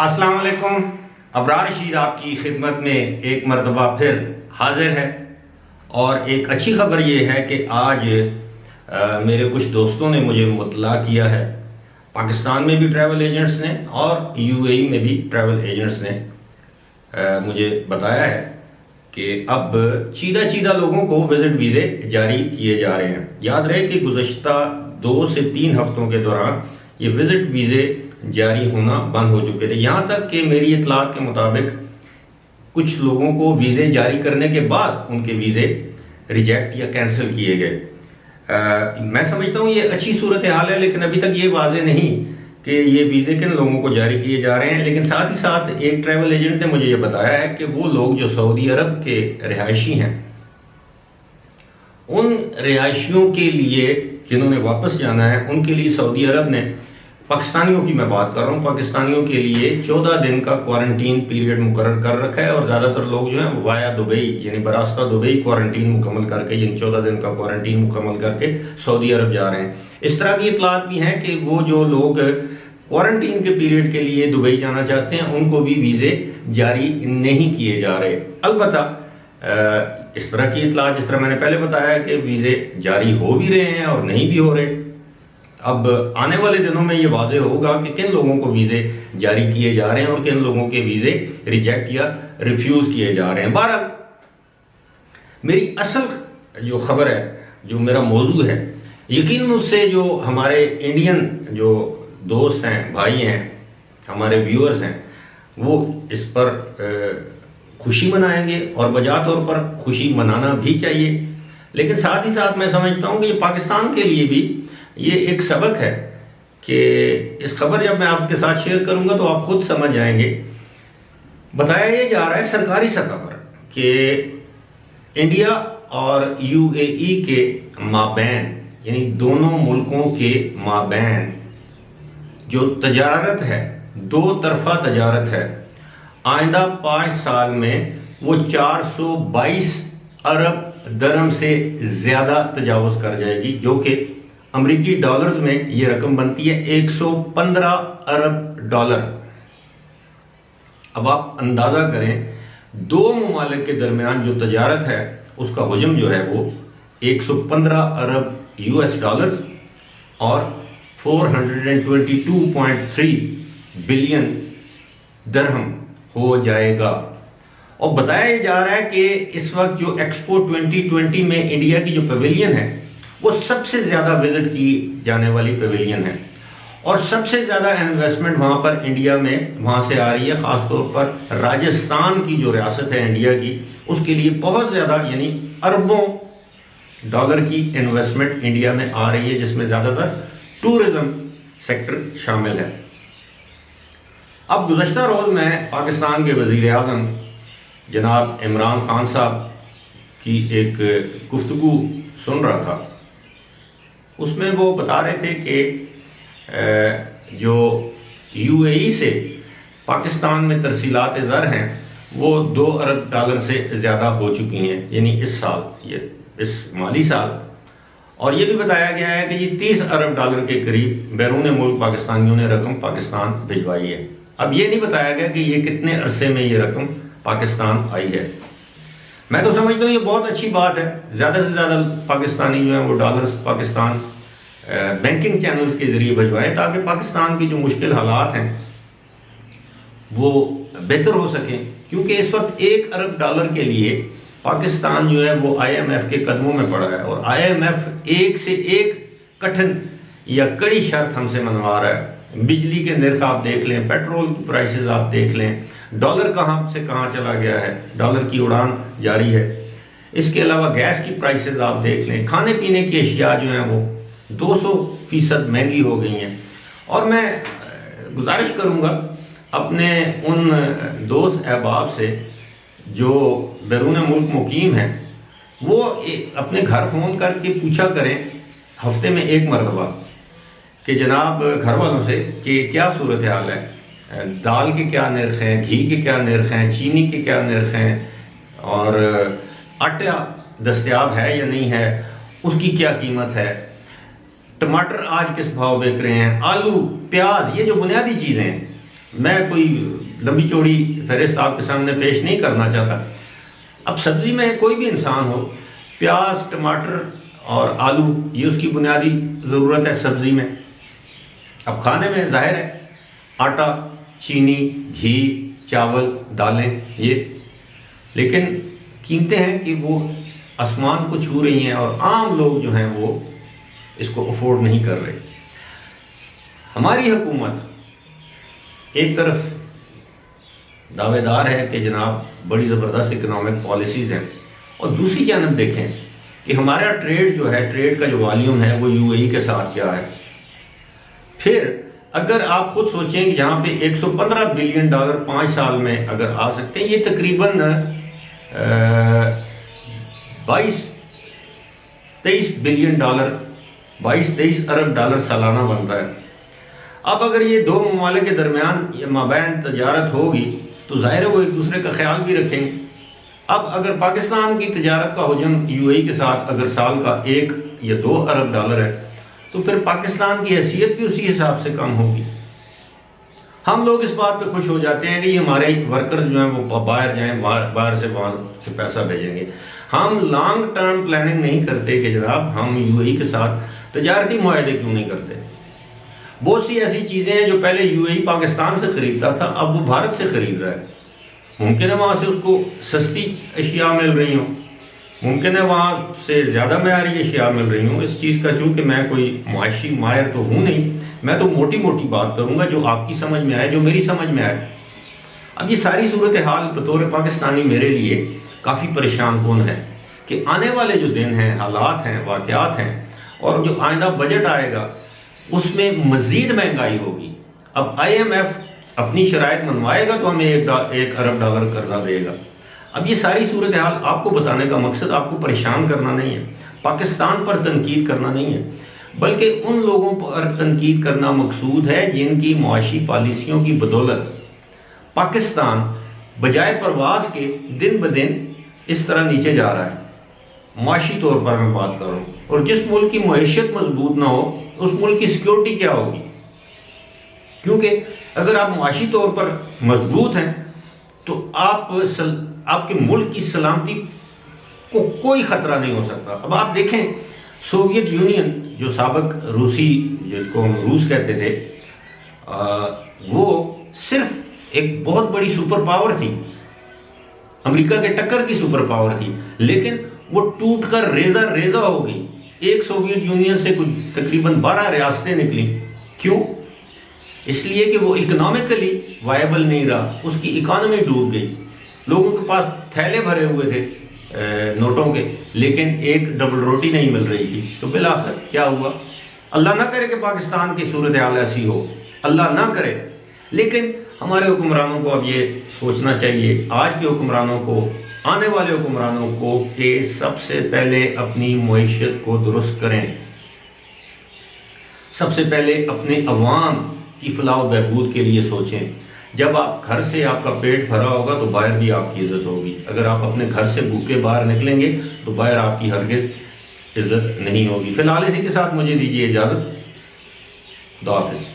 السلام علیکم. ابرار رشید آپ کی خدمت میں ایک مرتبہ پھر حاضر ہے، اور ایک اچھی خبر یہ ہے کہ آج میرے کچھ دوستوں نے مجھے مطلع کیا ہے، پاکستان میں بھی ٹریول ایجنٹس نے اور یو اے ای میں بھی ٹریول ایجنٹس نے مجھے بتایا ہے کہ اب چیدہ لوگوں کو وزٹ ویزے جاری کیے جا رہے ہیں. یاد رہے کہ گزشتہ 2 سے 3 ہفتوں کے دوران یہ وزٹ ویزے جاری ہونا بند ہو چکے تھے، یہاں تک کہ میری اطلاعات کے مطابق کچھ لوگوں کو ویزے جاری کرنے کے بعد ان کے ویزے ریجیکٹ یا کینسل کیے گئے. میں سمجھتا ہوں یہ اچھی صورتحال ہے، لیکن ابھی تک یہ واضح نہیں کہ یہ ویزے کن لوگوں کو جاری کیے جا رہے ہیں. لیکن ساتھ ہی ساتھ ایک ٹریول ایجنٹ نے مجھے یہ بتایا ہے کہ وہ لوگ جو سعودی عرب کے رہائشی ہیں، ان رہائشیوں کے لیے جنہوں نے واپس جانا ہے، ان کے لیے سعودی عرب نے، پاکستانیوں کی میں بات کر رہا ہوں، پاکستانیوں کے لیے 14 دن کا کوارنٹین پیریڈ مقرر کر رکھا ہے، اور زیادہ تر لوگ جو ہیں وایا دبئی یعنی براستہ دبئی کوارنٹین مکمل کر کے، یعنی 14 دن کا کوارنٹین مکمل کر کے سعودی عرب جا رہے ہیں. اس طرح کی اطلاعات بھی ہیں کہ وہ جو لوگ کوارنٹین کے پیریڈ کے لیے دبئی جانا چاہتے ہیں، ان کو بھی ویزے جاری نہیں کیے جا رہے. البتہ اس طرح کی اطلاعات، جس طرح میں نے پہلے بتایا کہ ویزے جاری ہو بھی رہے ہیں اور نہیں بھی ہو رہے. اب آنے والے دنوں میں یہ واضح ہوگا کہ کن لوگوں کو ویزے جاری کیے جا رہے ہیں اور کن لوگوں کے ویزے ریجیکٹ یا ریفیوز کیے جا رہے ہیں. بہرحال میری اصل جو خبر ہے، جو میرا موضوع ہے، یقیناً اس سے جو ہمارے انڈین جو دوست ہیں، بھائی ہیں، ہمارے ویورز ہیں، وہ اس پر خوشی منائیں گے، اور بجا طور پر خوشی منانا بھی چاہیے. لیکن ساتھ ہی ساتھ میں سمجھتا ہوں کہ یہ پاکستان کے لیے بھی یہ ایک سبق ہے کہ اس خبر جب میں آپ کے ساتھ شیئر کروں گا تو آپ خود سمجھ جائیں گے. بتایا یہ جا رہا ہے سرکاری سطح پر کہ انڈیا اور یو اے ای کے مابین، یعنی دونوں ملکوں کے مابین جو تجارت ہے، 2 طرفہ تجارت ہے، آئندہ 5 سال میں وہ 422 ارب درہم سے زیادہ تجاوز کر جائے گی، جو کہ امریکی ڈالرز میں یہ رقم بنتی ہے 115 ارب ڈالر. اب آپ اندازہ کریں 2 ممالک کے درمیان جو تجارت ہے اس کا حجم جو ہے وہ 115 ارب یو ایس ڈالرز اور 422.3 بلین درہم ہو جائے گا. اور بتایا یہ جا رہا ہے کہ اس وقت جو ایکسپو 2020 میں انڈیا کی جو پیویلین ہے، وہ سب سے زیادہ وزٹ کی جانے والی پیویلین ہے، اور سب سے زیادہ انویسٹمنٹ وہاں پر انڈیا میں وہاں سے آ رہی ہے. خاص طور پر راجستھان کی جو ریاست ہے انڈیا کی، اس کے لیے بہت زیادہ یعنی اربوں ڈالر کی انویسٹمنٹ انڈیا میں آ رہی ہے، جس میں زیادہ تر ٹورزم سیکٹر شامل ہے. اب گزشتہ روز میں پاکستان کے وزیر اعظم جناب عمران خان صاحب کی ایک گفتگو سن رہا تھا. اس میں وہ بتا رہے تھے کہ جو یو اے ای سے پاکستان میں ترسیلات زر ہیں وہ 2 ارب ڈالر سے زیادہ ہو چکی ہیں، یعنی اس سال، اس مالی سال. اور یہ بھی بتایا گیا ہے کہ یہ 30 ارب ڈالر کے قریب بیرون ملک پاکستانیوں نے رقم پاکستان بھجوائی ہے. اب یہ نہیں بتایا گیا کہ یہ کتنے عرصے میں یہ رقم پاکستان آئی ہے. میں تو سمجھتا ہوں یہ بہت اچھی بات ہے. زیادہ سے زیادہ پاکستانی جو ہیں وہ ڈالرز پاکستان بینکنگ چینلز کے ذریعے بھجوائیں، تاکہ پاکستان کی جو مشکل حالات ہیں وہ بہتر ہو سکیں. کیونکہ اس وقت 1 ارب ڈالر کے لیے پاکستان جو ہے وہ آئی ایم ایف کے قدموں میں پڑا ہے، اور آئی ایم ایف ایک سے ایک کٹھن یا کڑی شرط ہم سے منوا رہا ہے. بجلی کے نرخ آپ دیکھ لیں، پیٹرول کی پرائسز آپ دیکھ لیں، ڈالر کہاں سے کہاں چلا گیا ہے، ڈالر کی اڑان جاری ہے. اس کے علاوہ گیس کی پرائسز آپ دیکھ لیں، کھانے پینے کی اشیاء جو ہیں وہ 200% مہنگی ہو گئی ہیں. اور میں گزارش کروں گا اپنے ان دوست احباب سے جو بیرون ملک مقیم ہیں، وہ اپنے گھر فون کر کے پوچھا کریں ہفتے میں 1 مرتبہ کہ جناب گھر والوں سے کہ کیا صورتحال ہے، دال کے کیا نرخ ہیں، گھی کے کیا نرخ ہیں، چینی کے کیا نرخ ہیں، اور آٹا دستیاب ہے یا نہیں ہے، اس کی کیا قیمت ہے، ٹماٹر آج کس بھاؤ بک رہے ہیں، آلو، پیاز، یہ جو بنیادی چیزیں ہیں میں کوئی لمبی چوڑی فہرست آپ کے سامنے پیش نہیں کرنا چاہتا۔ اب سبزی میں کوئی بھی انسان ہو، پیاز، ٹماٹر اور آلو یہ اس کی بنیادی ضرورت ہے سبزی میں۔ اب کھانے میں ظاہر ہے آٹا، چینی، گھی، چاول، دالیں یہ، لیکن قیمتیں ہیں کہ وہ آسمان کو چھو رہی ہیں اور عام لوگ جو ہیں وہ اس کو افورڈ نہیں کر رہے۔ ہماری حکومت ایک طرف دعوے دار ہے کہ جناب بڑی زبردست اکنامک پالیسیز ہیں، اور دوسری جانب دیکھیں کہ ہمارا ٹریڈ جو ہے، ٹریڈ کا جو والیوم ہے وہ UAE کے ساتھ کیا ہے۔ پھر اگر آپ خود سوچیں کہ جہاں پہ $115 بلین 5 سال میں اگر آ سکتے ہیں، یہ تقریباً 22-23 بلین ڈالر، 22-23 ارب ڈالر سالانہ بنتا ہے۔ اب اگر یہ دو ممالک کے درمیان یہ مابین تجارت ہوگی تو ظاہر ہے وہ ایک دوسرے کا خیال بھی رکھیں گے۔ اب اگر پاکستان کی تجارت کا حجم UAE کے ساتھ اگر سال کا 1 یا 2 ارب ڈالر ہے تو پھر پاکستان کی حیثیت بھی اسی حساب سے کم ہوگی۔ ہم لوگ اس بات پہ خوش ہو جاتے ہیں کہ یہ ہمارے ورکرز جو ہیں وہ باہر جائیں، باہر سے وہاں سے پیسہ بھیجیں گے۔ ہم لانگ ٹرم پلاننگ نہیں کرتے کہ جناب ہم UAE کے ساتھ تجارتی معاہدے کیوں نہیں کرتے۔ بہت سی ایسی چیزیں ہیں جو پہلے UAE پاکستان سے خریدتا تھا، اب وہ بھارت سے خرید رہا ہے۔ ممکن ہے وہاں سے اس کو سستی اشیاء مل رہی ہوں، ممکن ہے وہاں سے زیادہ معیاری اشیاء مل رہی ہوں۔ اس چیز کا چونکہ میں کوئی معاشی ماہر تو ہوں نہیں، میں تو موٹی موٹی بات کروں گا جو آپ کی سمجھ میں آئے، جو میری سمجھ میں آئے۔ اب یہ ساری صورتحال بطور پاکستانی میرے لیے کافی پریشان کن ہے کہ آنے والے جو دن ہیں، حالات ہیں، واقعات ہیں، اور جو آئندہ بجٹ آئے گا اس میں مزید مہنگائی ہوگی۔ اب IMF اپنی شرائط منوائے گا تو ہمیں 1 ارب ڈالر قرضہ دے گا۔ اب یہ ساری صورتحال آپ کو بتانے کا مقصد آپ کو پریشان کرنا نہیں ہے، پاکستان پر تنقید کرنا نہیں ہے، بلکہ ان لوگوں پر تنقید کرنا مقصود ہے جن کی معاشی پالیسیوں کی بدولت پاکستان بجائے پرواز کے دن بدن اس طرح نیچے جا رہا ہے۔ معاشی طور پر میں بات کر رہا ہوں، اور جس ملک کی معیشت مضبوط نہ ہو اس ملک کی سیکیورٹی کیا ہوگی؟ کیونکہ اگر آپ معاشی طور پر مضبوط ہیں تو آپ کے ملک کی سلامتی کو کوئی خطرہ نہیں ہو سکتا۔ اب آپ دیکھیں سوویت یونین جو سابق روسی، جس کو ہم روس کہتے تھے، وہ صرف ایک بہت بڑی سپر پاور تھی، امریکہ کے ٹکر کی سپر پاور تھی، لیکن وہ ٹوٹ کر ریزہ ہو گئی۔ ایک سوویت یونین سے کچھ تقریباً 12 ریاستیں نکلیں۔ کیوں؟ اس لیے کہ وہ اکنامکلی وائبل نہیں رہا، اس کی اکانومی ڈوب گئی۔ لوگوں کے پاس تھیلے بھرے ہوئے تھے نوٹوں کے، لیکن ایک ڈبل روٹی نہیں مل رہی تھی۔ تو بالآخر کیا ہوا؟ اللہ نہ کرے کہ پاکستان کی صورتحال ایسی ہو، اللہ نہ کرے، لیکن ہمارے حکمرانوں کو اب یہ سوچنا چاہیے، آج کے حکمرانوں کو، آنے والے حکمرانوں کو، کہ سب سے پہلے اپنی معیشت کو درست کریں، سب سے پہلے اپنے عوام کی فلاح و بہبود کے لیے سوچیں۔ جب آپ گھر سے آپ کا پیٹ بھرا ہوگا تو باہر بھی آپ کی عزت ہوگی۔ اگر آپ اپنے گھر سے بھوکے باہر نکلیں گے تو باہر آپ کی ہرگز عزت نہیں ہوگی۔ فی الحال اسی کے ساتھ مجھے دیجیے اجازت، خدا حافظ۔